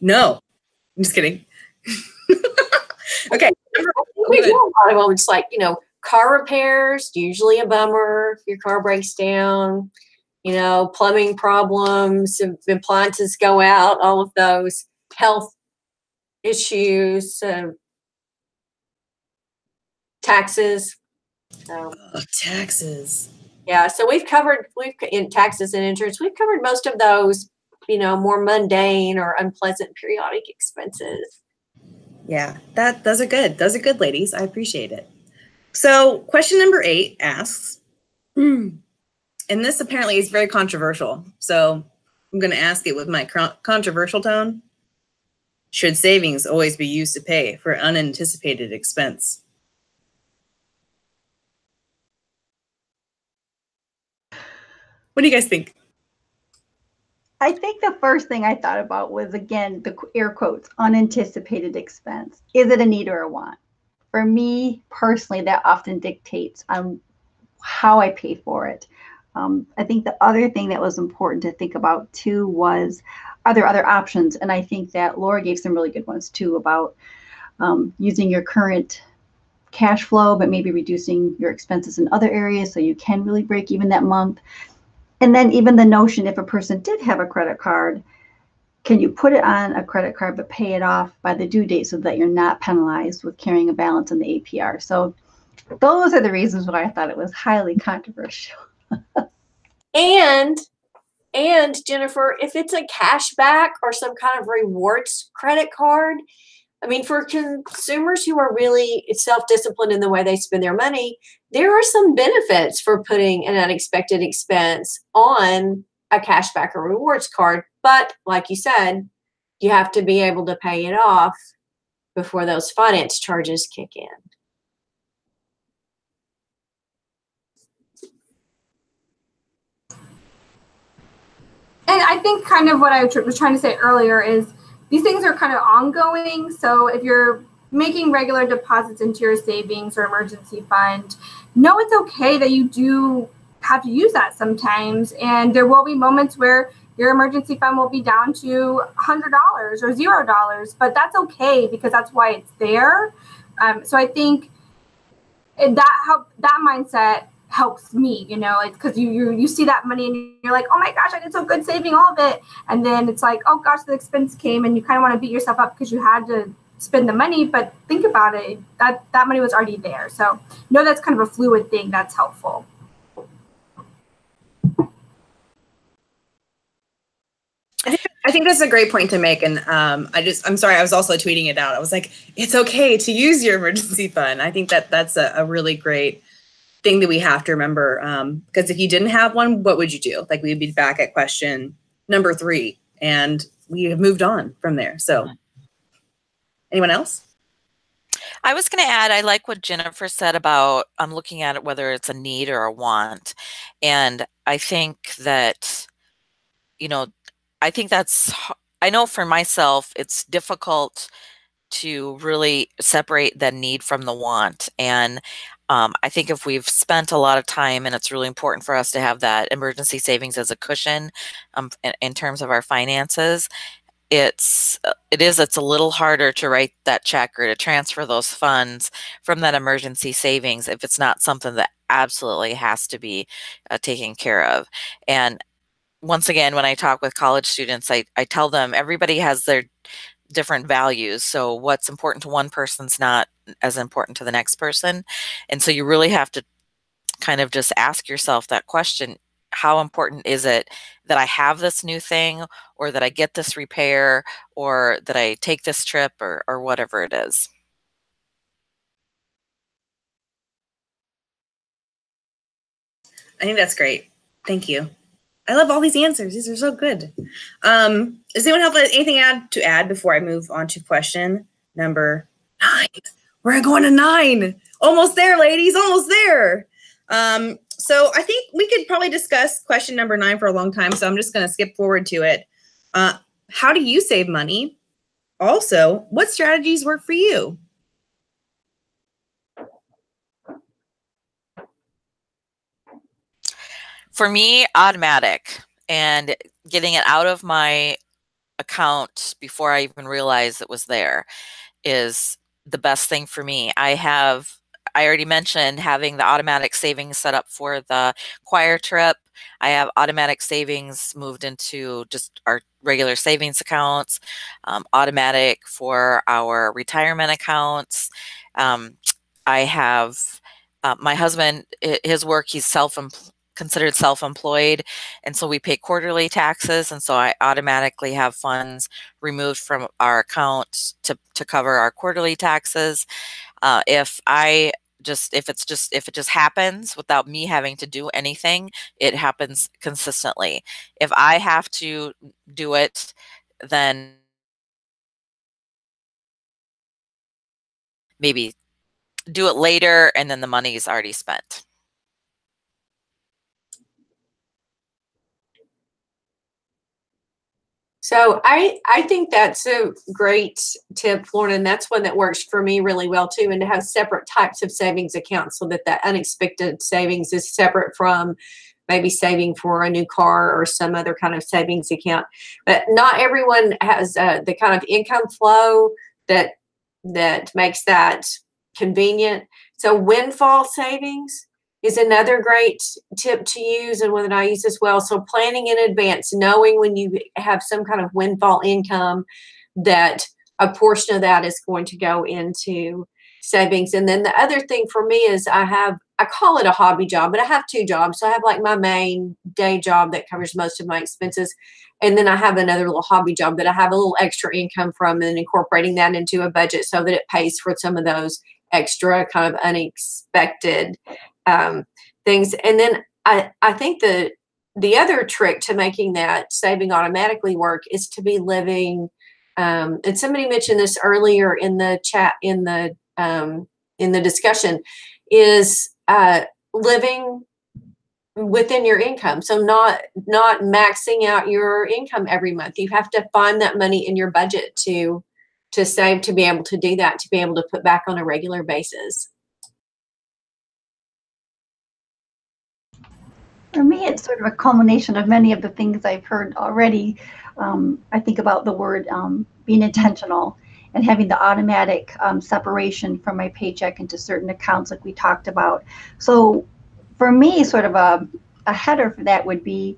No, I'm just kidding. Okay. We do a lot of them. It's like, car repairs, usually a bummer if your car breaks down, plumbing problems, if appliances go out, all of those health issues, taxes. Taxes. Yeah, so we've in taxes and insurance, we've covered most of those, more mundane or unpleasant periodic expenses. Yeah, those are good. Those are good, ladies. I appreciate it. So question number 8 asks, and this apparently is very controversial, so I'm going to ask it with my controversial tone. Should savings always be used to pay for unanticipated expense? What do you guys think? I think the first thing I thought about was, again, the air quotes, unanticipated expense. Is it a need or a want? For me personally, that often dictates on how I pay for it. I think the other thing that was important to think about too was, are there other options? And I think that Laura gave some really good ones too about using your current cash flow, but maybe reducing your expenses in other areas so you can really break even that month. And then even the notion, if a person did have a credit card, can you put it on a credit card but pay it off by the due date so that you're not penalized with carrying a balance in the APR? So those are the reasons why I thought it was highly controversial. And Jinnifer, if it's a cashback or some kind of rewards credit card, I mean, for consumers who are really self-disciplined in the way they spend their money, there are some benefits for putting an unexpected expense on a cashback or rewards card. But like you said, you have to be able to pay it off before those finance charges kick in. And I think kind of what I was trying to say earlier is these things are kind of ongoing. So if you're making regular deposits into your savings or emergency fund, know it's okay that you do have to use that sometimes. And there will be moments where your emergency fund will be down to $100 or $0, but that's okay because that's why it's there. So I think that mindset helps me, because you see that money and you're like, oh my gosh, I did so good saving all of it. And then it's like, oh gosh, the expense came, and you kind of want to beat yourself up because you had to spend the money. But think about it, that money was already there. So that's kind of a fluid thing that's helpful. I think that's a great point to make. And I'm sorry, I was also tweeting it out. I was like, it's okay to use your emergency fund. I think that's a really great thing that we have to remember. Because if you didn't have one, what would you do? Like, we'd be back at question number 3, and we have moved on from there. So anyone else? I was going to add, I like what Jinnifer said about looking at it, whether it's a need or a want. And I think that, I know for myself, it's difficult to really separate the need from the want. And I think if we've spent a lot of time, and it's really important for us to have that emergency savings as a cushion in terms of our finances, it's a little harder to write that check or to transfer those funds from that emergency savings if it's not something that absolutely has to be taken care of. And once again, when I talk with college students, I tell them everybody has different values. So what's important to one person's not as important to the next person. And so you really have to kind of just ask yourself that question: how important is it that I have this new thing, or that I get this repair, or that I take this trip, or whatever it is? I think that's great. Thank you. I love all these answers. These are so good. Does anyone have anything to add before I move on to question number 9? We're going to 9. Almost there, ladies. Almost there. So I think we could probably discuss question number 9 for a long time. So I'm just going to skip forward to it. How do you save money? Also, what strategies work for you? For me, automatic, and getting it out of my account before I even realized it was there is the best thing for me. I already mentioned having the automatic savings set up for the choir trip. I have automatic savings moved into just our regular savings accounts, automatic for our retirement accounts. I have my husband, his work, he's considered self-employed, and so we pay quarterly taxes, and so I automatically have funds removed from our account to cover our quarterly taxes. If it just happens without me having to do anything, it happens consistently. If I have to do it, then maybe do it later, and then the money is already spent. So I think that's a great tip, Lorna, and that's one that works for me really well too, and to have separate types of savings accounts so that that unexpected savings is separate from maybe saving for a new car or some other kind of savings account. But not everyone has the kind of income flow that makes that convenient. So windfall savings is another great tip to use, and one that I use as well. So planning in advance, knowing when you have some kind of windfall income, that a portion of that is going to go into savings. And then the other thing for me is I call it a hobby job, but I have 2 jobs. So I have like my main day job that covers most of my expenses. And then I have another little hobby job that I have a little extra income from, and incorporating that into a budget so that it pays for some of those extra kind of unexpected things. And then I think the other trick to making that saving automatically work is to be living, and somebody mentioned this earlier in the chat, in the discussion, is living within your income. So not maxing out your income every month. You have to find that money in your budget to save, to be able to do that, to be able to put back on a regular basis. For me, it's sort of a culmination of many of the things I've heard already. I think about the word being intentional and having the automatic separation from my paycheck into certain accounts like we talked about. So for me, sort of a header for that would be,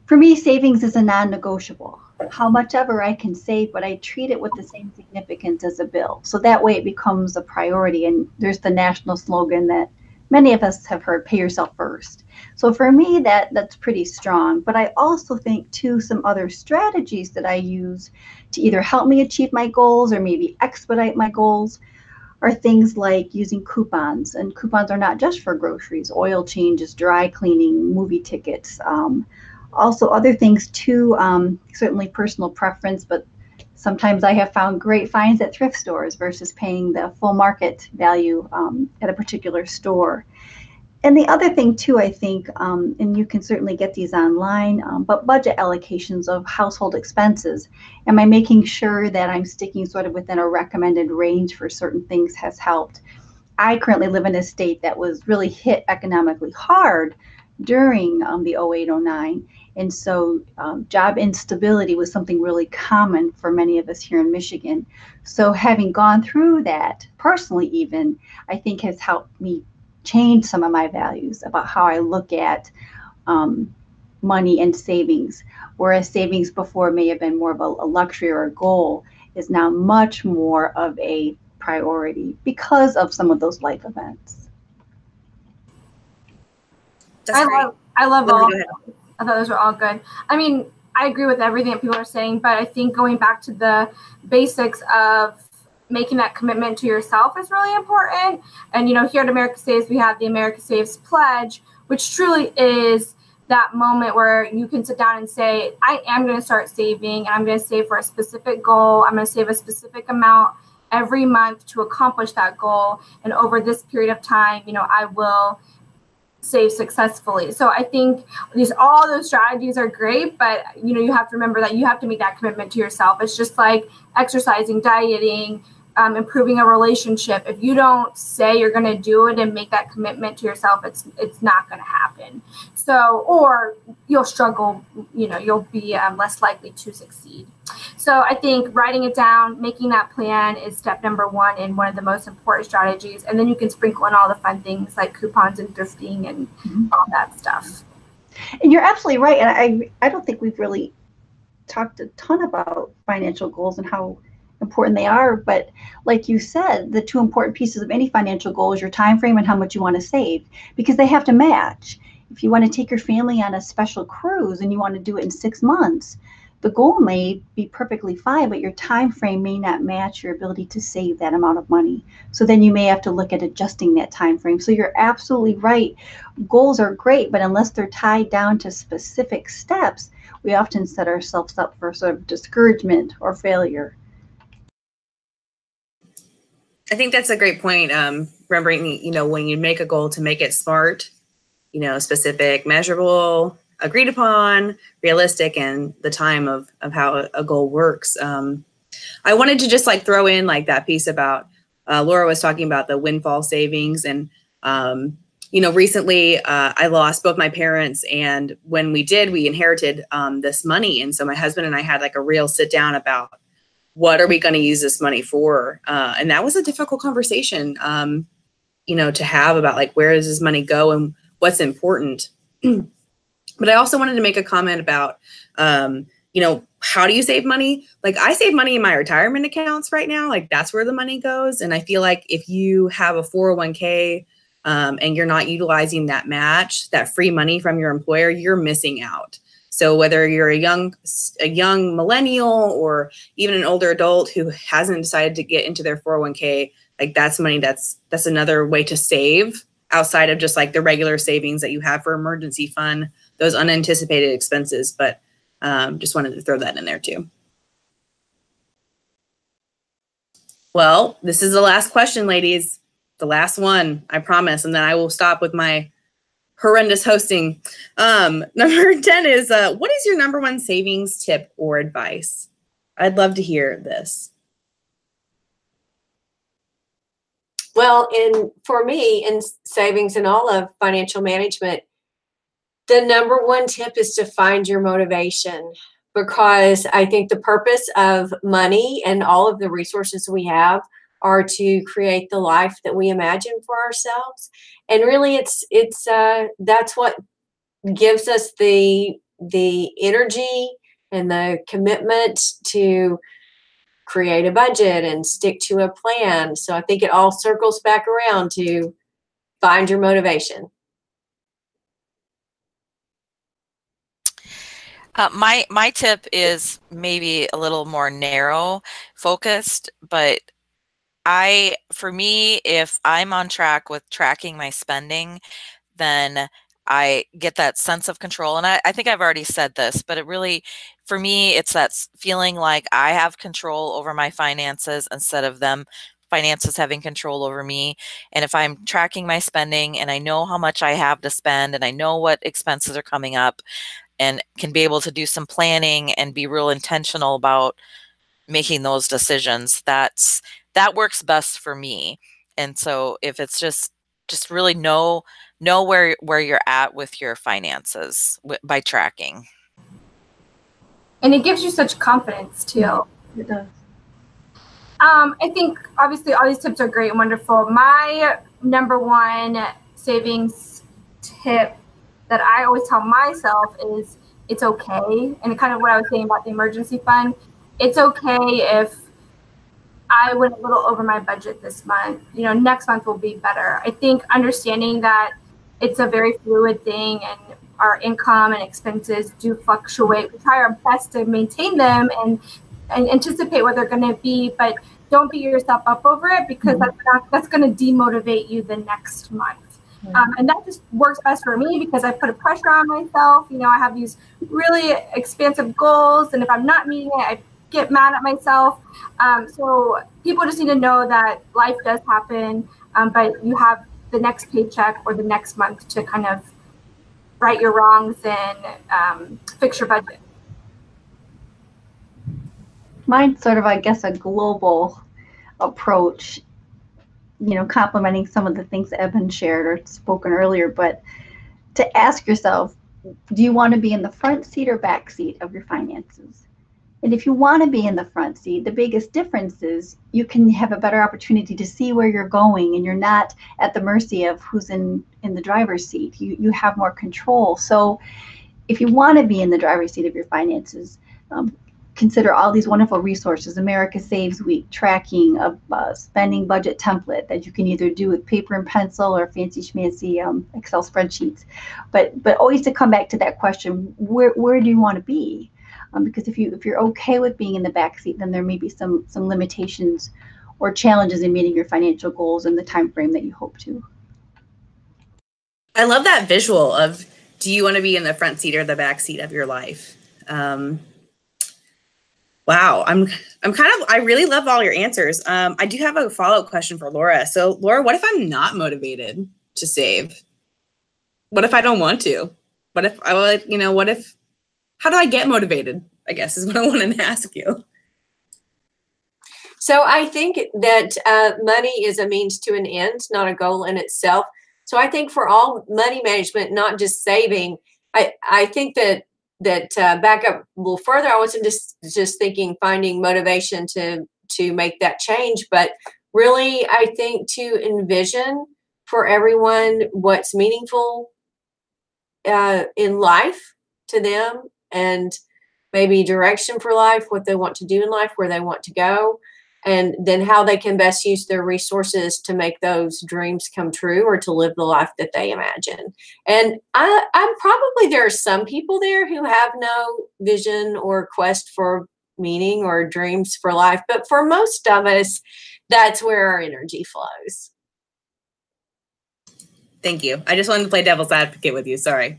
for me, savings is a non-negotiable. How much ever I can save, but I treat it with the same significance as a bill. So that way it becomes a priority. And there's the national slogan that many of us have heard, pay yourself first. So for me, that's pretty strong. But I also think too, some other strategies that I use to either help me achieve my goals or maybe expedite my goals are things like using coupons. And coupons are not just for groceries, oil changes, dry cleaning, movie tickets. Also other things too, certainly personal preference, but sometimes I have found great finds at thrift stores versus paying the full market value at a particular store. And the other thing too, I think, and you can certainly get these online, but budget allocations of household expenses. Am I making sure that I'm sticking sort of within a recommended range for certain things has helped. I currently live in a state that was really hit economically hard during the 08-09. And so job instability was something really common for many of us here in Michigan. So having gone through that personally even, I think has helped me change some of my values about how I look at money and savings, whereas savings before may have been more of a luxury or a goal is now much more of a priority because of some of those life events. I love all. I thought those were all good. I mean, I agree with everything that people are saying, but I think going back to the basics of making that commitment to yourself is really important. And, you know, here at America Saves, we have the America Saves Pledge, which truly is that moment where you can sit down and say, I am going to start saving, and I'm going to save for a specific goal. I'm going to save a specific amount every month to accomplish that goal. And over this period of time, you know, I will save successfully. So I think all those strategies are great, but, you know, you have to remember that you have to make that commitment to yourself. It's just like exercising, dieting, improving a relationship. If you don't say you're going to do it and make that commitment to yourself, it's not going to happen. So, or you'll struggle, you know, you'll be less likely to succeed. So I think writing it down, making that plan is step number one and one of the most important strategies. And then you can sprinkle in all the fun things like coupons and thrifting and all that stuff. And you're absolutely right. And I don't think we've really talked a ton about financial goals and how important they are, but like you said, the two important pieces of any financial goal is your time frame and how much you want to save, because they have to match. If you want to take your family on a special cruise and you want to do it in 6 months, the goal may be perfectly fine, but your time frame may not match your ability to save that amount of money. So then you may have to look at adjusting that time frame. So you're absolutely right. Goals are great, but unless they're tied down to specific steps, we often set ourselves up for sort of discouragement or failure. I think that's a great point. Remembering, you know, when you make a goal, to make it SMART, you know, specific, measurable, agreed upon, realistic, and the time of how a goal works. I wanted to just like throw in like that piece about Laura was talking about the windfall savings. And, you know, recently I lost both my parents. And when we did, we inherited this money. And so my husband and I had like a real sit down about what are we going to use this money for? And that was a difficult conversation, you know, to have about like, where does this money go and what's important? But I also wanted to make a comment about, you know, how do you save money? Like I save money in my retirement accounts right now. Like that's where the money goes. And I feel like if you have a 401k and you're not utilizing that match, that free money from your employer, you're missing out. So whether you're a young millennial or even an older adult who hasn't decided to get into their 401k, like that's money that's another way to save outside of just like the regular savings that you have for emergency fund, those unanticipated expenses. But just wanted to throw that in there too. Well, this is the last question, ladies. The last one, I promise. And then I will stop with my horrendous hosting. Number 10 is, what is your number one savings tip or advice? I'd love to hear this. Well, for me, in savings and all of financial management, the number one tip is to find your motivation, because I think the purpose of money and all of the resources we have are to create the life that we imagine for ourselves. And really that's what gives us the energy and the commitment to create a budget and stick to a plan. So I think it all circles back around to find your motivation. My tip is maybe a little more narrow focused, but for me, if I'm on track with tracking my spending, then I get that sense of control. And I think I've already said this, but it really, for me, it's that feeling like I have control over my finances instead of finances having control over me. And if I'm tracking my spending and I know how much I have to spend and I know what expenses are coming up and can be able to do some planning and be real intentional about making those decisions, that works best for me. And so if it's just really know where you're at with your finances by tracking. And it gives you such confidence too. It does. I think obviously all these tips are great and wonderful. My number one savings tip that I always tell myself is it's okay. And kind of what I was saying about the emergency fund, it's okay if I went a little over my budget this month. Next month will be better. I think understanding that it's a very fluid thing and our income and expenses do fluctuate. We try our best to maintain them and anticipate what they're going to be, but don't beat yourself up over it, because that's going to demotivate you the next month. And that just works best for me because I put a pressure on myself. I have these really expansive goals, and if I'm not meeting it, I get mad at myself. So people just need to know that life does happen, but you have the next paycheck or the next month to kind of right your wrongs and fix your budget. Mine's sort of, I guess, a global approach, complementing some of the things that have been shared or spoken earlier, but to ask yourself, do you want to be in the front seat or back seat of your finances? And if you want to be in the front seat, the biggest difference is you can have a better opportunity to see where you're going, and you're not at the mercy of who's in the driver's seat. You have more control. So if you want to be in the driver's seat of your finances, consider all these wonderful resources. America Saves Week, tracking a spending budget template that you can either do with paper and pencil or fancy schmancy Excel spreadsheets. But always to come back to that question, where do you want to be? Because if you're okay with being in the back seat, then there may be some limitations or challenges in meeting your financial goals in the time frame that you hope to. I love that visual of, do you want to be in the front seat or the back seat of your life? Wow, I really love all your answers. I do have a follow-up question for Laura. So Laura, what if I'm not motivated to save? What if I don't want to? What if how do I get motivated, I guess, is what I wanted to ask you. So I think that money is a means to an end, not a goal in itself. So I think for all money management, not just saving, I think that back up a little further, I wasn't just thinking finding motivation to make that change, but really I think to envision for everyone what's meaningful in life to them, and maybe direction for life, what they want to do in life, where they want to go, and then how they can best use their resources to make those dreams come true or to live the life that they imagine. And I'm probably, there are some people there who have no vision or quest for meaning or dreams for life, but for most of us, that's where our energy flows. Thank you. I just wanted to play devil's advocate with you. Sorry.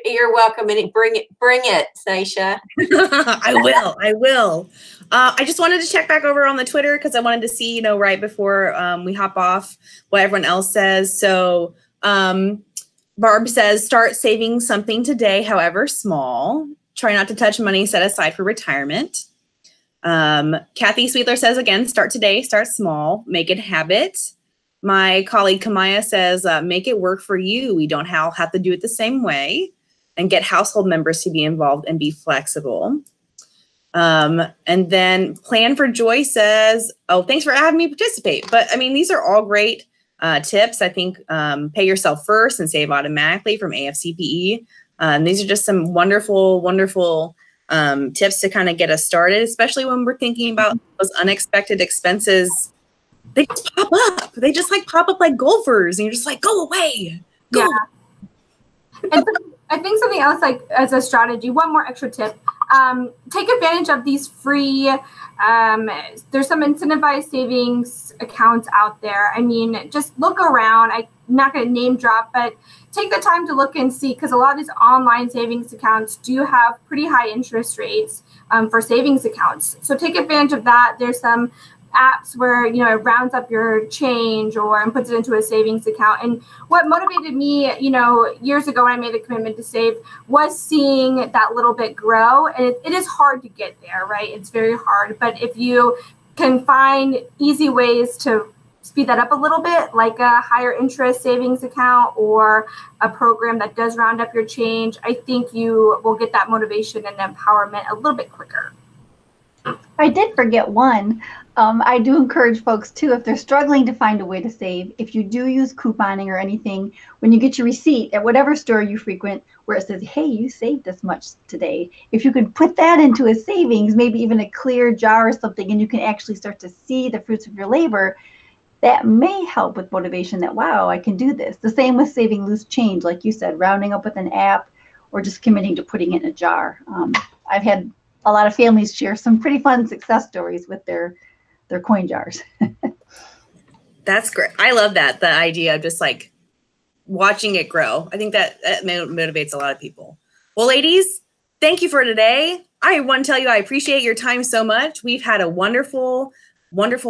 You're welcome. And bring it, Sasha. I will. I just wanted to check back over on the Twitter because I wanted to see, right before we hop off, what everyone else says. So Barb says, start saving something today, however small. Try not to touch money set aside for retirement. Kathy Sweetler says, again, start today, start small, make it a habit. My colleague Kamaya says, make it work for you. We don't have to do it the same way, and get household members to be involved and be flexible. And then Plan for Joy says, oh, thanks for having me participate. But I mean, these are all great tips. I think pay yourself first and save automatically from AFCPE. These are just some wonderful, wonderful tips to kind of get us started, especially when we're thinking about those unexpected expenses. They just pop up. They just pop up like golfers, and you're just like, go away. Go. Yeah. And I think something else, as a strategy, one more extra tip, take advantage of these free, there's some incentivized savings accounts out there. I mean, just look around. I'm not going to name drop, but take the time to look and see, because a lot of these online savings accounts do have pretty high interest rates for savings accounts. So take advantage of that. There's some apps where it rounds up your change and puts it into a savings account. And what motivated me years ago when I made a commitment to save was seeing that little bit grow. And it is hard to get there, right? It's very hard. But if you can find easy ways to speed that up a little bit, like a higher interest savings account or a program that does round up your change, I think you will get that motivation and empowerment a little bit quicker. I did forget one. I do encourage folks too, if they're struggling to find a way to save, if you do use couponing or anything, when you get your receipt at whatever store you frequent, where it says, hey, you saved this much today, if you could put that into a savings, maybe even a clear jar or something, and you can actually start to see the fruits of your labor, that may help with motivation that, wow, I can do this. The same with saving loose change, like you said, rounding up with an app or just committing to putting it in a jar. I've had a lot of families share some pretty fun success stories with their coin jars. That's great. I love that, the idea of just like watching it grow. I think that motivates a lot of people. Well, ladies, thank you for today. I want to tell you I appreciate your time so much. We've had a wonderful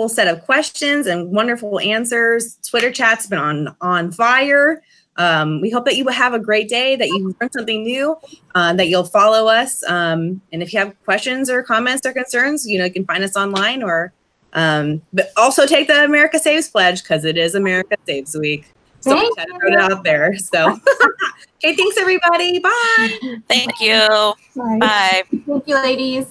set of questions and wonderful answers. Twitter chat's been on fire. We hope that you will have a great day, that you learn something new, that you'll follow us. And if you have questions or comments or concerns, you can find us online, or but also take the America Saves pledge, because it is America Saves Week. So we had to throw it out there. So, okay, thanks everybody. Bye. Thank you. Bye. Bye. Thank you, ladies.